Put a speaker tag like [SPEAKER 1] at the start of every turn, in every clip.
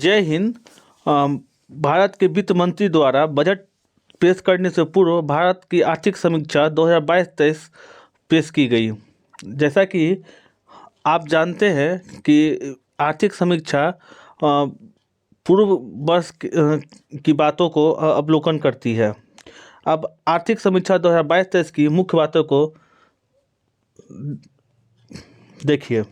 [SPEAKER 1] जय हिंद। भारत के वित्त मंत्री द्वारा बजट पेश करने से पूर्व भारत की आर्थिक समीक्षा 2022-23 पेश की गई। जैसा कि आप जानते हैं कि आर्थिक समीक्षा पूर्व वर्ष की बातों को अवलोकन करती है। अब आर्थिक समीक्षा 2022-23 की मुख्य बातों को देखिए।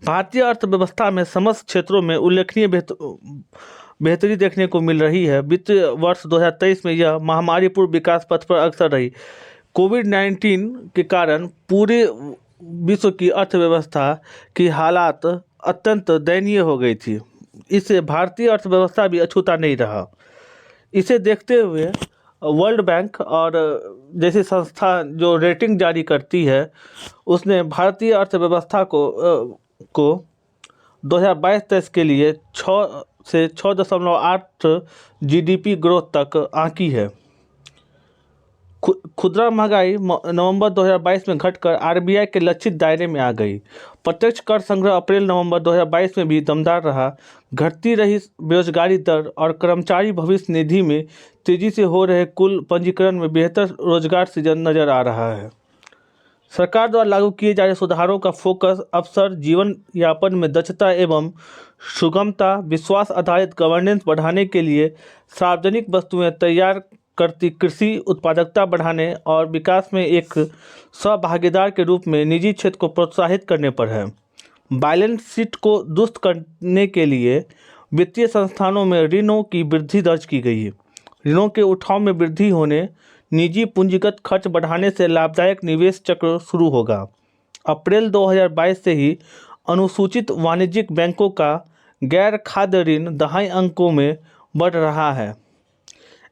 [SPEAKER 1] भारतीय अर्थव्यवस्था में समस्त क्षेत्रों में उल्लेखनीय बेहतरी देखने को मिल रही है। वित्त वर्ष 2023 में यह महामारी पूर्व विकास पथ पर अग्रसर रही। कोविड-19 के कारण पूरे विश्व की अर्थव्यवस्था की हालात अत्यंत दयनीय हो गई थी। इससे भारतीय अर्थव्यवस्था भी अछूता नहीं रहा। इसे देखते हुए वर्ल्ड बैंक और जैसी संस्था जो रेटिंग जारी करती है, उसने भारतीय अर्थव्यवस्था को 2022-23 के लिए 6 से 6.8 जीडीपी ग्रोथ तक आंकी है। खुदरा महंगाई नवंबर 2022 में घटकर आरबीआई के लक्षित दायरे में आ गई। प्रत्यक्ष कर संग्रह अप्रैल नवंबर 2022 में भी दमदार रहा। घटती रही बेरोजगारी दर और कर्मचारी भविष्य निधि में तेजी से हो रहे कुल पंजीकरण में बेहतर रोजगार सृजन नजर आ रहा है। सरकार द्वारा लागू किए जा रहे सुधारों का फोकस अवसर, जीवन यापन में दक्षता एवं सुगमता, विश्वास आधारित गवर्नेंस बढ़ाने के लिए सार्वजनिक वस्तुएं तैयार करती कृषि उत्पादकता बढ़ाने और विकास में एक सहभागीदार के रूप में निजी क्षेत्र को प्रोत्साहित करने पर है। बैलेंस शीट को दुरुस्त करने के लिए वित्तीय संस्थानों में ऋणों की वृद्धि दर्ज की गई है। ऋणों के उठाव में वृद्धि होने, निजी पूंजीगत खर्च बढ़ाने से लाभदायक निवेश चक्र शुरू होगा। अप्रैल 2022 से ही अनुसूचित वाणिज्यिक बैंकों का गैर खाद्य ऋण दहाई अंकों में बढ़ रहा है।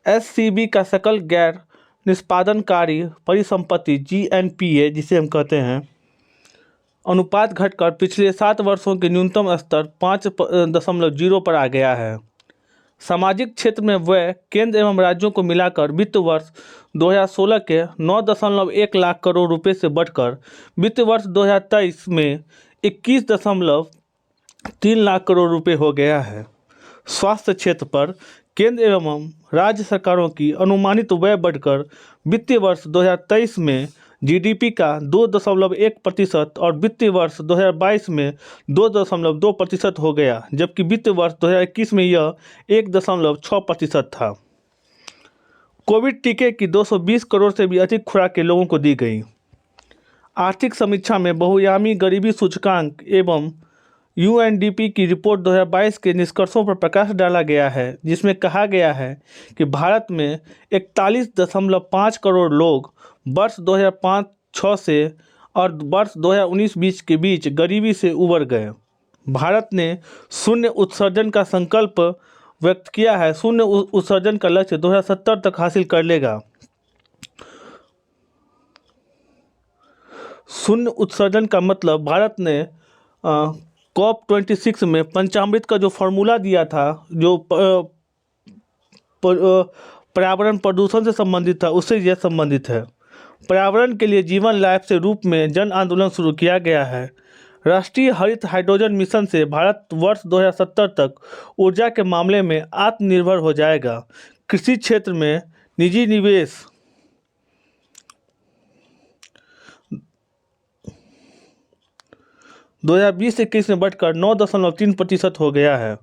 [SPEAKER 1] एससीबी का सकल गैर निष्पादनकारी परिसंपत्ति जीएनपीए जिसे हम कहते हैं अनुपात घटकर पिछले 7 वर्षों के न्यूनतम स्तर 5.0 पर आ गया है। सामाजिक क्षेत्र में व्यय केंद्र एवं राज्यों को मिलाकर वित्त वर्ष 2016 के 9.1 लाख करोड़ रुपए से बढ़कर वित्त वर्ष 2023 में 21.3 लाख करोड़ रुपए हो गया है। स्वास्थ्य क्षेत्र पर केंद्र एवं राज्य सरकारों की अनुमानित व्यय बढ़कर वित्तीय वर्ष 2023 में जीडीपी का 2.1% और वित्तीय वर्ष 2022 में 2.2% हो गया, जबकि वित्तीय वर्ष 2021 में यह 1.6% था। कोविड टीके की 220 करोड़ से भी अधिक खुराकें लोगों को दी गई। आर्थिक समीक्षा में बहुआयामी गरीबी सूचकांक एवं यूएनडीपी की रिपोर्ट 2022 के निष्कर्षों पर प्रकाश डाला गया है, जिसमें कहा गया है कि भारत में 41.5 करोड़ लोग वर्ष 2005-06 से और वर्ष 2019-20 के बीच गरीबी से उबर गए। भारत ने शून्य उत्सर्जन का संकल्प व्यक्त किया है। शून्य उत्सर्जन का लक्ष्य 2070 तक हासिल कर लेगा। शून्य उत्सर्जन का मतलब भारत ने COP26 में पंचामृत का जो फॉर्मूला दिया था, जो पर्यावरण प्रदूषण से संबंधित था, उससे यह संबंधित है। पर्यावरण के लिए जीवन लाइफ से रूप में जन आंदोलन शुरू किया गया है। राष्ट्रीय हरित हाइड्रोजन मिशन से भारत वर्ष 2070 तक ऊर्जा के मामले में आत्मनिर्भर हो जाएगा। कृषि क्षेत्र में निजी निवेश 2020-21 में बढ़कर 9.3% हो गया है।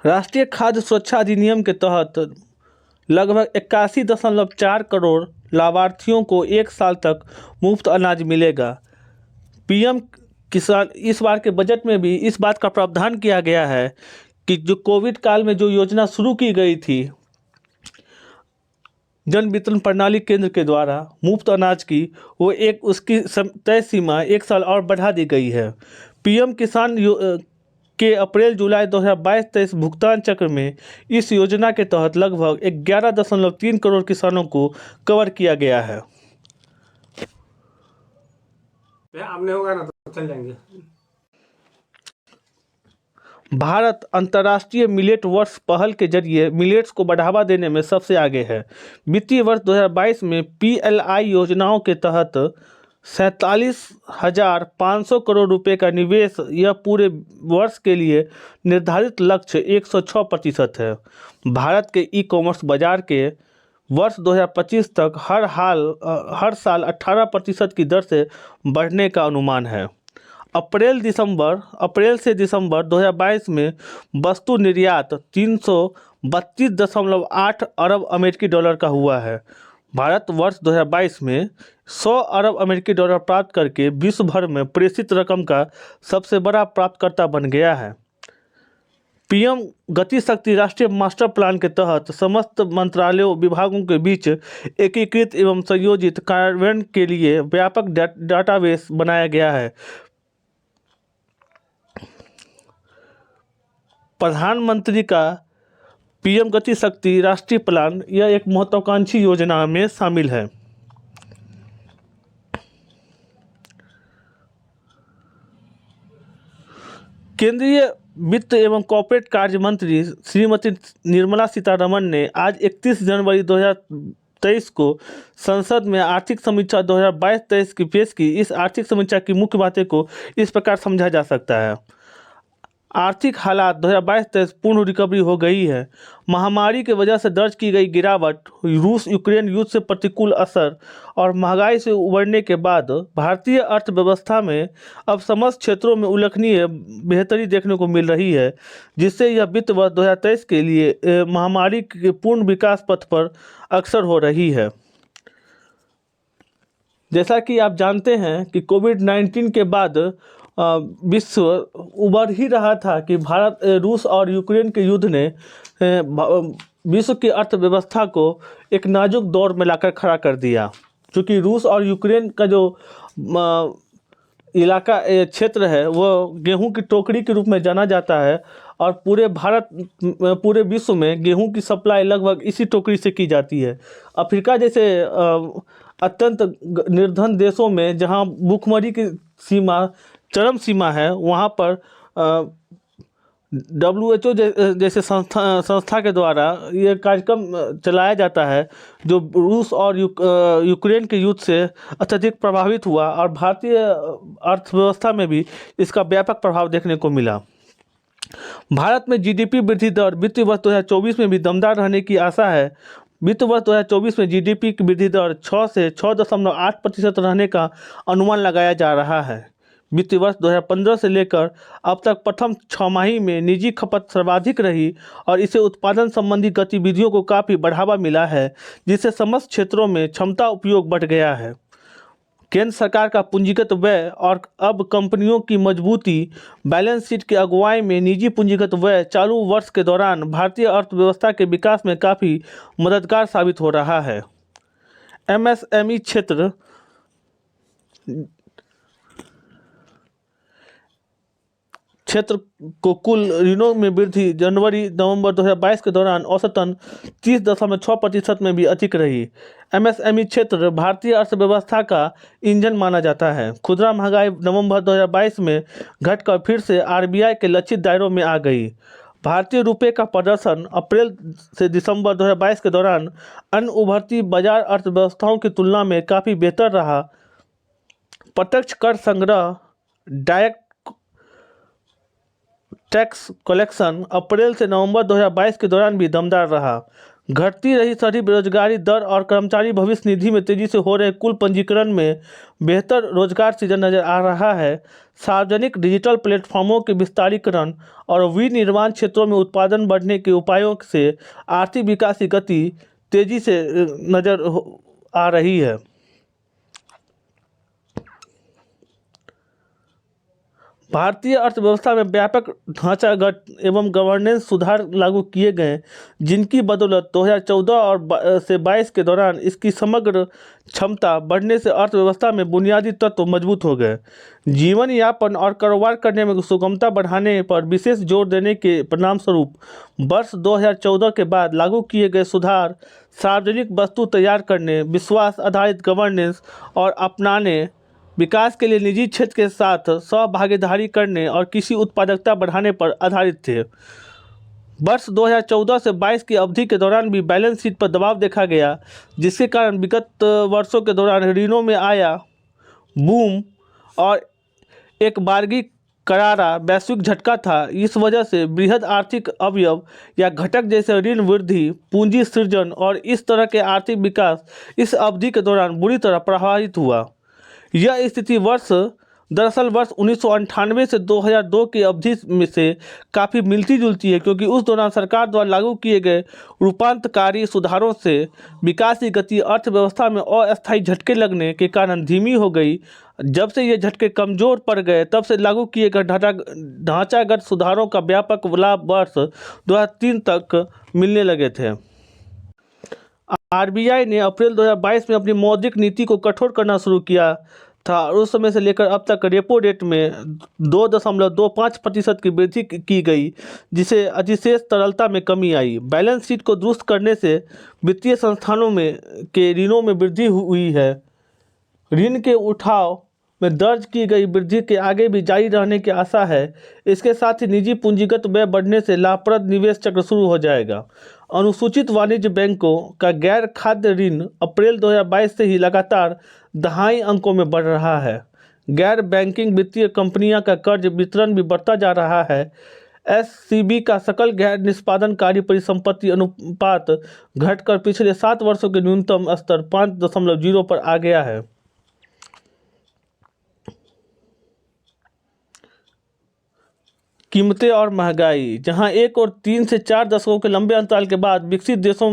[SPEAKER 1] राष्ट्रीय खाद्य सुरक्षा अधिनियम के तहत लगभग 81.4 करोड़ लाभार्थियों को 1 साल तक मुफ्त अनाज मिलेगा। पीएम किसान इस बार के बजट में भी इस बात का प्रावधान किया गया है कि जो कोविड काल में जो योजना शुरू की गई थी जन वितरण प्रणाली केंद्र के द्वारा मुफ्त अनाज की, वो उसकी तय सीमा 1 साल और बढ़ा दी गई है। पीएम किसान के अप्रैल जुलाई 2022-23 भुगतान चक्र में इस योजना के तहत लगभग 11.3 करोड़ किसानों को कवर किया गया है।
[SPEAKER 2] आमने होगा ना तो चल जाएंगे।
[SPEAKER 1] भारत अंतर्राष्ट्रीय मिलेट वर्ष पहल के जरिए मिलेट्स को बढ़ावा देने में सबसे आगे है। वित्तीय वर्ष 2022 में पीएलआई योजनाओं के तहत 47,500 करोड़ रुपए का निवेश, यह पूरे वर्ष के लिए निर्धारित लक्ष्य 106% है। भारत के ई कॉमर्स बाजार के वर्ष 2025 तक हर साल 18% की दर से बढ़ने का अनुमान है। अप्रैल से दिसंबर 2022 में वस्तु निर्यात 332.8 अरब अमेरिकी डॉलर का हुआ है। भारत वर्ष 2022 में 100 अरब अमेरिकी डॉलर प्राप्त करके विश्व भर में प्रेषित रकम का सबसे बड़ा प्राप्तकर्ता बन गया है। पीएम गति शक्ति राष्ट्रीय मास्टर प्लान के तहत समस्त मंत्रालयों विभागों के बीच एकीकृत एवं संयोजित कार्यान्वयन के लिए व्यापक डाटाबेस बनाया गया है। प्रधानमंत्री का पीएम गति शक्ति राष्ट्रीय प्लान यह एक महत्वाकांक्षी योजना में शामिल है। केंद्रीय वित्त एवं कॉर्पोरेट कार्य मंत्री श्रीमती निर्मला सीतारमण ने आज 31 जनवरी 2023 को संसद में आर्थिक समीक्षा 2022-23 की पेश की। इस आर्थिक समीक्षा की मुख्य बातें को इस प्रकार समझा जा सकता है। आर्थिक हालात 2022-23 पूर्ण रिकवरी हो गई है। महामारी की वजह से दर्ज की गई गिरावट, रूस यूक्रेन युद्ध से प्रतिकूल असर और महंगाई से उबरने के बाद भारतीय अर्थव्यवस्था में अब समस्त क्षेत्रों में उल्लेखनीय बेहतरी देखने को मिल रही है, जिससे यह वित्त वर्ष 2023 के लिए महामारी के पूर्ण विकास पथ पर अग्रसर हो रही है। जैसा कि आप जानते हैं कि कोविड-19 के बाद विश्व उबर ही रहा था कि भारत रूस और यूक्रेन के युद्ध ने विश्व की अर्थव्यवस्था को एक नाजुक दौर में लाकर खड़ा कर दिया। क्योंकि रूस और यूक्रेन का जो इलाका क्षेत्र है वो गेहूं की टोकरी के रूप में जाना जाता है और पूरे विश्व में गेहूं की सप्लाई लगभग इसी टोकरी से की जाती है। अफ्रीका जैसे अत्यंत निर्धन देशों में जहां भूखमरी की सीमा चरम सीमा है, वहाँ पर WHO जैसे संस्था के द्वारा ये कार्यक्रम चलाया जाता है जो रूस और यूक्रेन के युद्ध से अत्यधिक प्रभावित हुआ और भारतीय अर्थव्यवस्था में भी इसका व्यापक प्रभाव देखने को मिला। भारत में जीडीपी वृद्धि दर वित्तीय वर्ष 2024 में भी दमदार रहने की आशा है। वित्त वर्ष 2024 में जीडीपी की वृद्धि दर 6 से 6.8% रहने का अनुमान लगाया जा रहा है। वित्तीय वर्ष 2015 से लेकर अब तक प्रथम छमाही में निजी खपत सर्वाधिक रही और इसे उत्पादन संबंधी गतिविधियों को काफ़ी बढ़ावा मिला है, जिससे समस्त क्षेत्रों में क्षमता उपयोग बढ़ गया है। केंद्र सरकार का पूंजीगत व्यय और अब कंपनियों की मजबूती, बैलेंस शीट की अगुवाई में निजी पूंजीगत व्यय चालू वर्ष के दौरान भारतीय अर्थव्यवस्था के विकास में काफ़ी मददगार साबित हो रहा है। एमएसएमई क्षेत्र को कुल ऋणों में वृद्धि जनवरी-नवंबर 2022 के दौरान औसतन 30.6% में भी अधिक रही। एमएसएमई क्षेत्र भारतीय अर्थव्यवस्था का इंजन माना जाता है। खुदरा महंगाई नवंबर 2022 में घटकर फिर से आरबीआई के लक्षित दायरों में आ गई। भारतीय रुपये का प्रदर्शन अप्रैल से दिसंबर 2022 के दौरान अन्य उभरती बाजार अर्थव्यवस्थाओं की तुलना में काफ़ी बेहतर रहा। प्रत्यक्ष कर संग्रह, डायरेक्ट टैक्स कलेक्शन अप्रैल से नवंबर 2022 के दौरान भी दमदार रहा। घटती रही शहरी बेरोजगारी दर और कर्मचारी भविष्य निधि में तेजी से हो रहे कुल पंजीकरण में बेहतर रोजगार सृजन नजर आ रहा है। सार्वजनिक डिजिटल प्लेटफॉर्मों के विस्तारीकरण और विनिर्माण क्षेत्रों में उत्पादन बढ़ने के उपायों से आर्थिक विकास की गति तेजी से नजर आ रही है। भारतीय अर्थव्यवस्था में व्यापक ढांचागत एवं गवर्नेंस सुधार लागू किए गए, जिनकी बदौलत 2014 और से 22 के दौरान इसकी समग्र क्षमता बढ़ने से अर्थव्यवस्था में बुनियादी तत्व मजबूत हो गए। जीवन यापन और कारोबार करने में सुगमता बढ़ाने पर विशेष जोर देने के परिणामस्वरूप वर्ष 2014 के बाद लागू किए गए सुधार सार्वजनिक वस्तु तैयार करने, विश्वास आधारित गवर्नेंस और अपनाने विकास के लिए निजी क्षेत्र के साथ सहभागीदारी करने और कृषि उत्पादकता बढ़ाने पर आधारित थे। वर्ष 2014 से 22 की अवधि के दौरान भी बैलेंस शीट पर दबाव देखा गया, जिसके कारण विगत वर्षों के दौरान ऋणों में आया बूम और एक बारगी करारा वैश्विक झटका था। इस वजह से बृहद आर्थिक अवयव या घटक जैसे ऋण वृद्धि, पूंजी सृजन और इस तरह के आर्थिक विकास इस अवधि के दौरान बुरी तरह प्रभावित हुआ। यह स्थिति दरअसल वर्ष 1998 से 2002 की अवधि में से काफ़ी मिलती जुलती है, क्योंकि उस दौरान सरकार द्वारा लागू किए गए रूपांतरकारी सुधारों से विकास की गति अर्थव्यवस्था में अस्थायी झटके लगने के कारण धीमी हो गई। जब से ये झटके कमज़ोर पड़ गए, तब से लागू किए गए ढांचागत सुधारों का व्यापक लाभ वर्ष 2003 तक मिलने लगे थे। आरबीआई ने अप्रैल 2022 में अपनी मौद्रिक नीति को कठोर करना शुरू किया था और उस समय से लेकर अब तक रेपो रेट में 2.25% की वृद्धि की गई, जिसे अधिशेष तरलता में कमी आई। बैलेंस शीट को दुरुस्त करने से वित्तीय संस्थानों में के ऋणों में वृद्धि हुई है। ऋण के उठाव में दर्ज की गई वृद्धि के आगे भी जारी रहने की आशा है। इसके साथ ही निजी पूंजीगत व्यय बढ़ने से लाभप्रद निवेश चक्र शुरू हो जाएगा। अनुसूचित वाणिज्य बैंकों का गैर खाद्य ऋण अप्रैल 2022 से ही लगातार दहाई अंकों में बढ़ रहा है। गैर बैंकिंग वित्तीय कंपनियां का कर्ज वितरण भी बढ़ता जा रहा है। एससीबी का सकल गैर निष्पादनकारी परिसंपत्ति अनुपात घटकर पिछले 7 वर्षों के न्यूनतम स्तर 5.0 पर आ गया है। कीमतें और महंगाई। जहां एक और 3 से 4 दशकों के लंबे अंतराल के बाद विकसित देशों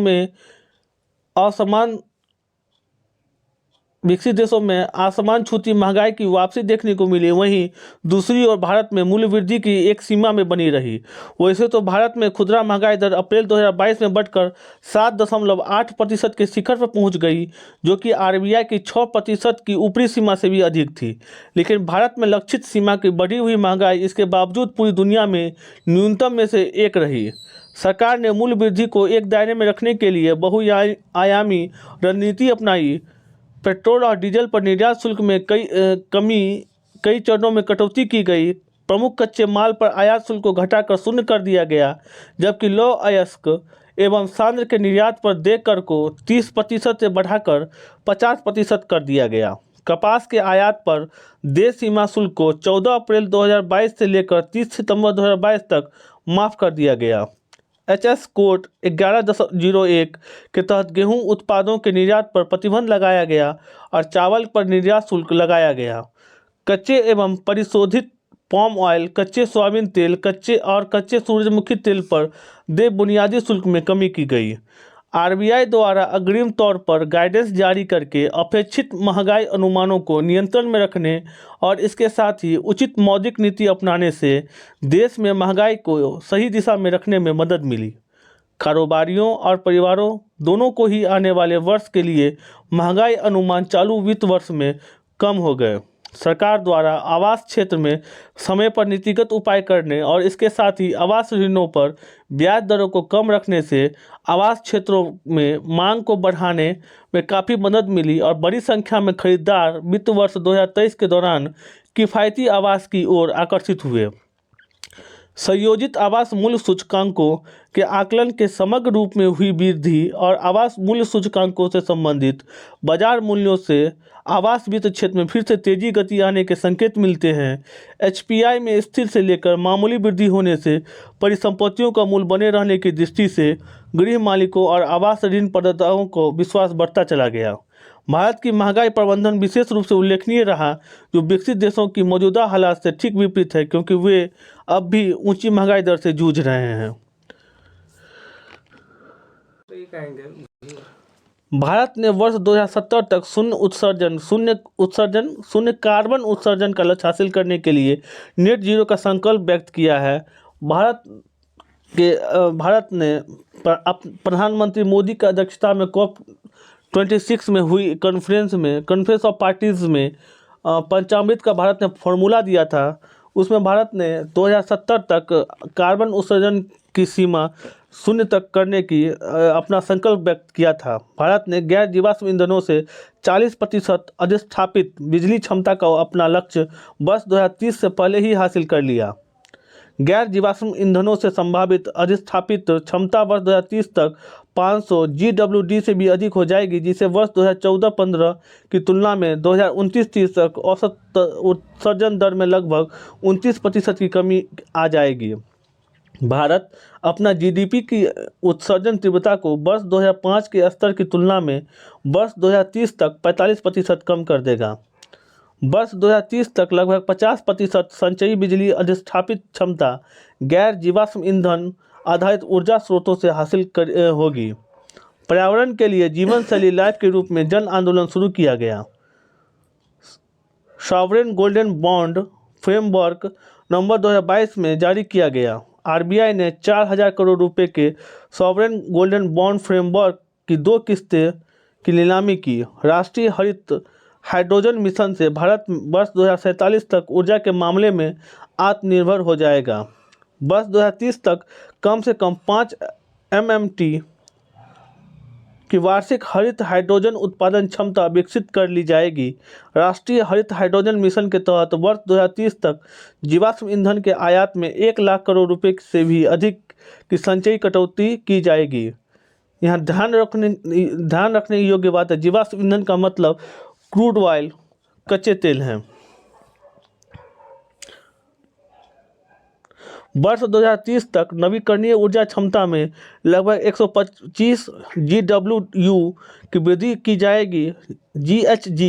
[SPEAKER 1] में आसमान छूती महंगाई की वापसी देखने को मिली, वहीं दूसरी ओर भारत में मूल्य वृद्धि की एक सीमा में बनी रही। वैसे तो भारत में खुदरा महंगाई दर अप्रैल 2022 में बढ़कर 7.8% के शिखर पर पहुंच गई, जो कि आरबीआई की 6% की ऊपरी सीमा से भी अधिक थी। लेकिन भारत में लक्षित सीमा की बढ़ी हुई महंगाई इसके बावजूद पूरी दुनिया में न्यूनतम में से एक रही। सरकार ने मूल्य वृद्धि को एक दायरे में रखने के लिए बहुआयामी रणनीति अपनाई। पेट्रोल और डीजल पर निर्यात शुल्क में कई चरणों में कटौती की गई। प्रमुख कच्चे माल पर आयात शुल्क को घटाकर शून्य कर दिया गया, जबकि लौह अयस्क एवं सांद्र के निर्यात पर देय कर को 30% से बढ़ाकर 50% कर दिया गया। कपास के आयात पर देय सीमा शुल्क को 14 अप्रैल 2022 से लेकर 30 सितंबर 2022 तक माफ़ कर दिया गया। एचएस कोड 11.01 के तहत गेहूं उत्पादों के निर्यात पर प्रतिबंध लगाया गया और चावल पर निर्यात शुल्क लगाया गया। कच्चे एवं परिशोधित पाम ऑयल, कच्चे सोयाबीन तेल, कच्चे सूरजमुखी तेल पर देय बुनियादी शुल्क में कमी की गई। आरबीआई द्वारा अग्रिम तौर पर गाइडेंस जारी करके अपेक्षित महंगाई अनुमानों को नियंत्रण में रखने और इसके साथ ही उचित मौद्रिक नीति अपनाने से देश में महंगाई को सही दिशा में रखने में मदद मिली। कारोबारियों और परिवारों दोनों को ही आने वाले वर्ष के लिए महंगाई अनुमान चालू वित्त वर्ष में कम हो गए। सरकार द्वारा आवास क्षेत्र में समय पर नीतिगत उपाय करने और इसके साथ ही आवास ऋणों पर ब्याज दरों को कम रखने से आवास क्षेत्रों में मांग को बढ़ाने में काफ़ी मदद मिली और बड़ी संख्या में खरीदार वित्त वर्ष 2023 के दौरान किफ़ायती आवास की ओर आकर्षित हुए। संयोजित आवास मूल्य सूचकांकों के आकलन के समग्र रूप में हुई वृद्धि और आवास मूल्य सूचकांकों से संबंधित बाजार मूल्यों से आवास वित्त क्षेत्र में फिर से तेजी गति आने के संकेत मिलते हैं। एचपीआई में स्थिर से लेकर मामूली वृद्धि होने से परिसंपत्तियों का मूल्य बने रहने की दृष्टि से गृह मालिकों और आवास ऋण प्रदाताओं को विश्वास बढ़ता चला गया। भारत की महंगाई प्रबंधन विशेष रूप से उल्लेखनीय रहा, जो विकसित देशों की मौजूदा हालात से ठीक विपरीत है, क्योंकि वे अब भी ऊंची महंगाई दर से जूझ रहे हैं। भारत ने वर्ष 2070 तक शून्य कार्बन उत्सर्जन का लक्ष्य हासिल करने के लिए नेट जीरो का संकल्प व्यक्त किया है। भारत ने प्रधानमंत्री मोदी की अध्यक्षता में COP26 में हुई कॉन्फ्रेंस ऑफ पार्टीज में पंचामृत का भारत ने फॉर्मूला दिया था। उसमें भारत ने 2070 तक कार्बन उत्सर्जन की सीमा शून्य तक करने की अपना संकल्प व्यक्त किया था। भारत ने गैर जीवाश्म ईंधनों से 40% अधिष्ठापित बिजली क्षमता का अपना लक्ष्य वर्ष 2030 से पहले ही हासिल कर लिया। गैर जीवाश्म ईंधनों से संभावित अधिष्ठापित क्षमता वर्ष 2030 तक 500 GWD से भी अधिक हो जाएगी, जिसे वर्ष 2014-15 की तुलना में 2029-30 तक औसत उत्सर्जन दर में लगभग 29% की कमी आ जाएगी। भारत अपना जीडीपी की उत्सर्जन तीव्रता को वर्ष 2005 के स्तर की तुलना में वर्ष 2030 तक 45% कम कर देगा। वर्ष 2030 तक लगभग 50% संचयी बिजली अधिष्ठापित क्षमता गैर जीवाश्म ईंधन आधारित ऊर्जा स्रोतों से हासिल होगी। पर्यावरण के लिए जीवन शैली लाइफ के रूप में जन आंदोलन शुरू किया गया। सॉवरेन गोल्डन बॉन्ड फ्रेमवर्क नवंबर 2022 में जारी किया गया। आरबीआई ने 4,000 करोड़ रुपए के सॉवरेन गोल्डन बॉन्ड फ्रेमवर्क की 2 किस्तें की नीलामी की। राष्ट्रीय हरित हाइड्रोजन मिशन से भारत वर्ष 2047 तक ऊर्जा के मामले में आत्मनिर्भर हो जाएगा। वर्ष 2030 तक कम से कम 5 MMT की वार्षिक हरित हाइड्रोजन उत्पादन क्षमता विकसित कर ली जाएगी। राष्ट्रीय हरित हाइड्रोजन मिशन के तहत वर्ष 2030 तक जीवाश्म ईंधन के आयात में 1 लाख करोड़ रुपए से भी अधिक की संचयी कटौती की जाएगी। यहाँ ध्यान रखने योग्य बात है, जीवाश्म ईंधन का मतलब क्रूड ऑयल, कच्चे तेल हैं। वर्ष 2030 तक नवीकरणीय ऊर्जा क्षमता में लगभग 125 GWU की वृद्धि की जाएगी। GHG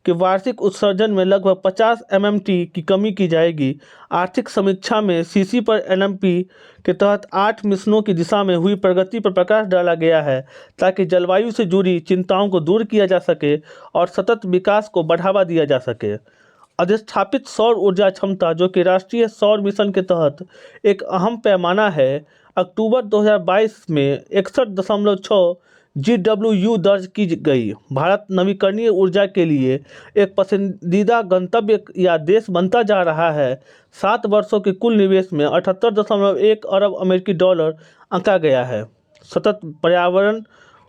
[SPEAKER 1] के वार्षिक उत्सर्जन में लगभग 50 MMT की कमी की जाएगी। आर्थिक समीक्षा में CC पर NMP के तहत 8 मिशनों की दिशा में हुई प्रगति पर प्रकाश डाला गया है, ताकि जलवायु से जुड़ी चिंताओं को दूर किया जा सके और सतत विकास को बढ़ावा दिया जा सके। अधिष्ठापित सौर ऊर्जा क्षमता, जो कि राष्ट्रीय सौर मिशन के तहत एक अहम पैमाना है, अक्टूबर 2022 में 61.6 GWU दर्ज की गई। भारत नवीकरणीय ऊर्जा के लिए एक पसंदीदा गंतव्य या देश बनता जा रहा है। 7 वर्षों के कुल निवेश में 78.1 अरब अमेरिकी डॉलर आंका गया है। सतत पर्यावरण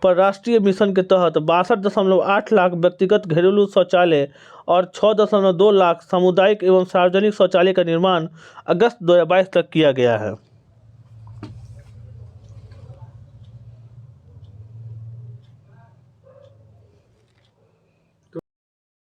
[SPEAKER 1] पर राष्ट्रीय मिशन के तहत 62.8 लाख व्यक्तिगत घरेलू शौचालय और 6.2 लाख सामुदायिक एवं सार्वजनिक शौचालय का निर्माण अगस्त 2022 तक किया गया है।